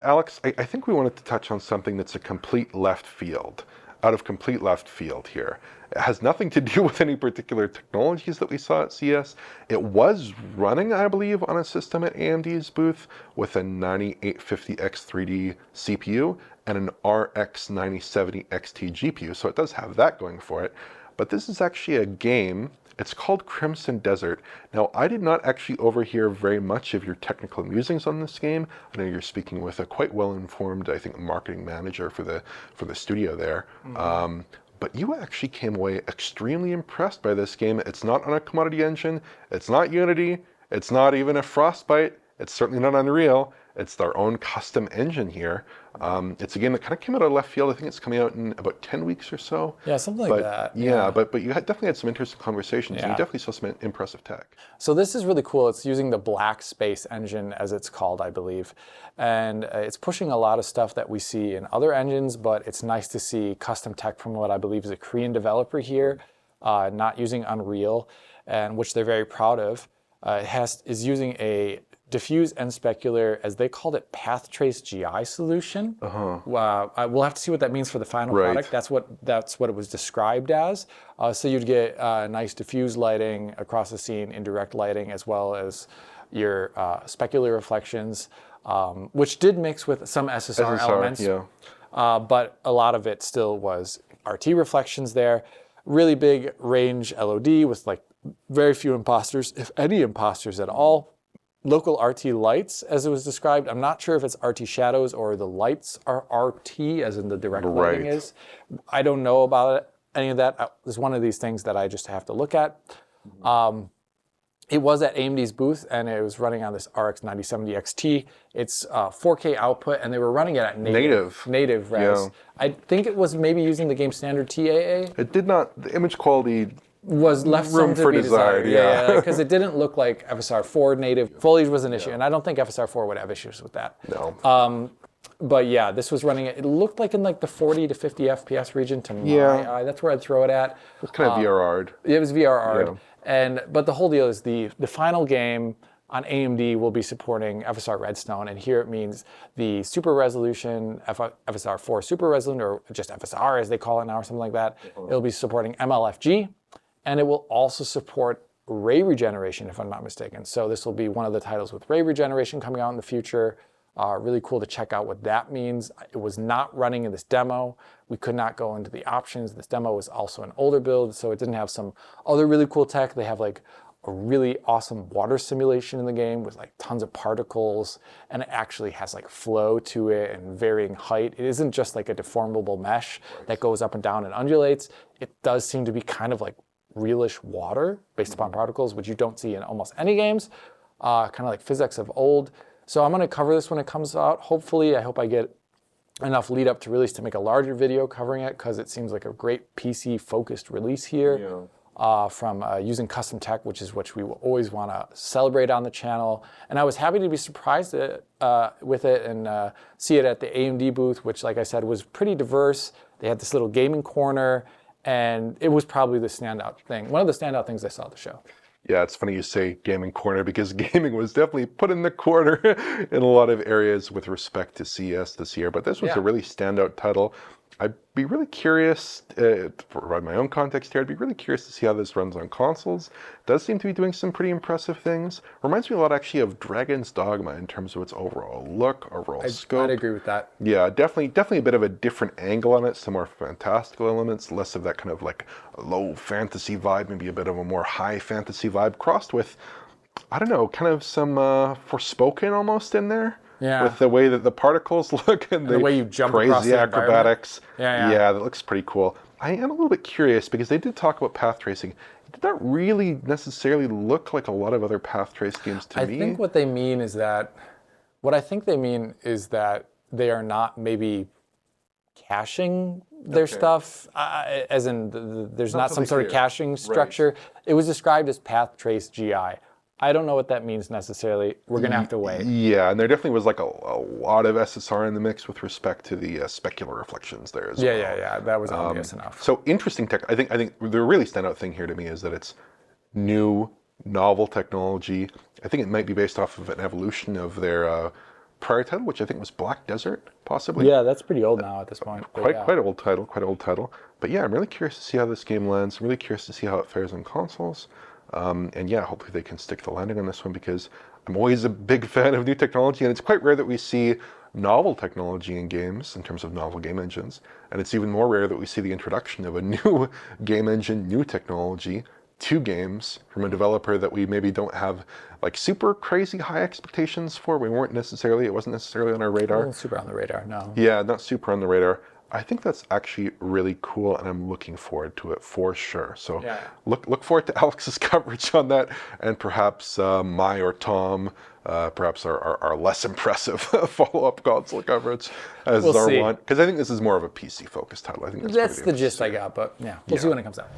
Alex, I think we wanted to touch on something that's a complete left field, out of complete left field here. It has nothing to do with any particular technologies that we saw at CES. It was running, I believe, on a system at AMD's booth with a 9850X3D CPU and an RX 9070 XT GPU, so it does have that going for it. But this is actually a game. It's called Crimson Desert. Now, I did not actually overhear very much of your technical musings on this game. I know you're speaking with a quite well-informed, I think, marketing manager for the studio there. But you actually came away extremely impressed by this game. It's not on a commodity engine. It's not Unity. It's not even a Frostbite. It's certainly not Unreal. It's their own custom engine here. It's a game that kind of came out of left field. I think it's coming out in about 10 weeks or so. Yeah, something like that. Yeah, but you definitely had some interesting conversations, and Yeah. you definitely saw some impressive tech. So this is really cool. It's using the Black Space engine, as it's called, I believe. And it's pushing a lot of stuff that we see in other engines, but it's nice to see custom tech from what I believe is a Korean developer here, not using Unreal, and which they're very proud of. Is using a diffuse and specular, as they called it, path trace GI solution. We'll have to see what that means for the final product. That's what it was described as. So you'd get nice diffuse lighting across the scene, indirect lighting, as well as your specular reflections, which did mix with some SSR elements. Yeah. But a lot of it still was RT reflections there. Really big range LOD with like very few imposters, if any imposters at all. Local RT lights, as it was described. I'm not sure if it's RT shadows or the lights are RT, as in the direct lighting is. I don't know about any of that. It's one of these things that I just have to look at. It was at AMD's booth, and it was running on this RX 9070 XT. It's 4K output, and they were running it at native res. Yeah. I think it was maybe using the game standard TAA. It did not. The image quality was left room some for to be desired. Yeah, because it didn't look like FSR4 native. Foliage was an issue, and I don't think FSR4 would have issues with that. No. But yeah, this was running it looked like in like the 40 to 50 FPS region to my eye. That's where I'd throw it at. It was kind of VRR'd. It was VRR'd. Yeah. But the whole deal is the final game on AMD will be supporting FSR Redstone, and here it means the super resolution, FSR4 super resolution, or just FSR as they call it now, or something like that. It'll be supporting MLFG, and it will also support ray regeneration, if I'm not mistaken. So this will be one of the titles with ray regeneration coming out in the future. Really cool to check out what that means. It was not running in this demo. We could not go into the options. This demo was also an older build, so it didn't have some other really cool tech. They have like a really awesome water simulation in the game with like tons of particles, and it actually has like flow to it and varying height. It isn't just like a deformable mesh that goes up and down and undulates. It does seem to be kind of like realish water based upon particles, which you don't see in almost any games, kind of like physics of old. So I'm going to cover this when it comes out. Hopefully, I hope I get enough lead up to release to make a larger video covering it, because it seems like a great PC focused release here. From using custom tech, which we will always want to celebrate on the channel. And I was happy to be surprised with it and see it at the AMD booth, which, like I said, was pretty diverse. They had this little gaming corner, and it was probably the standout thing. One of the standout things I saw at the show. Yeah, it's funny you say gaming corner, because gaming was definitely put in the corner in a lot of areas with respect to CES this year. But this was a really standout title. I'd be really curious, to provide my own context here, I'd be really curious to see how this runs on consoles. It does seem to be doing some pretty impressive things. Reminds me a lot actually of Dragon's Dogma in terms of its overall look, overall scope. I'd agree with that. Yeah, definitely a bit of a different angle on it, some more fantastical elements, less of that kind of like low fantasy vibe, maybe a bit of a more high fantasy vibe crossed with, I don't know, kind of some Forspoken almost in there. Yeah. With the way that the particles look and the way you jump across crazy the acrobatics. Yeah, that looks pretty cool. I am a little bit curious because they did talk about path tracing. It did not really necessarily look like a lot of other path trace games to me. I think what I think they mean is that they are not maybe caching their stuff, as in there's not some sort of caching structure. It was described as path trace GI. I don't know what that means necessarily. We're going to have to wait. Yeah, and there definitely was like a lot of SSR in the mix with respect to the specular reflections there as well. Yeah. That was obvious enough. So interesting tech. I think the really standout thing here to me is that it's new, novel technology. I think it might be based off of an evolution of their prior title, which I think was Black Desert, possibly. Yeah, that's pretty old now at this point. but Quite yeah. quite old title, quite old title. But yeah, I'm really curious to see how this game lands. I'm really curious to see how it fares on consoles. And yeah, hopefully they can stick the landing on this one because I'm always a big fan of new technology, and it's quite rare that we see novel technology in games in terms of novel game engines. And it's even more rare that we see the introduction of a new game engine, new technology to games from a developer that we maybe don't have like super crazy high expectations for. It wasn't necessarily on our It radar. wasn't super on the radar, no. Yeah, not super on the radar. I think that's actually really cool, and I'm looking forward to it for sure. So Yeah. look forward to Alex's coverage on that, and perhaps my or Tom, perhaps our less impressive follow-up console coverage as We'll our see. one, because I think this is more of a PC-focused title. I think That's pretty the gist interesting. I got, but yeah, we'll see when it comes out.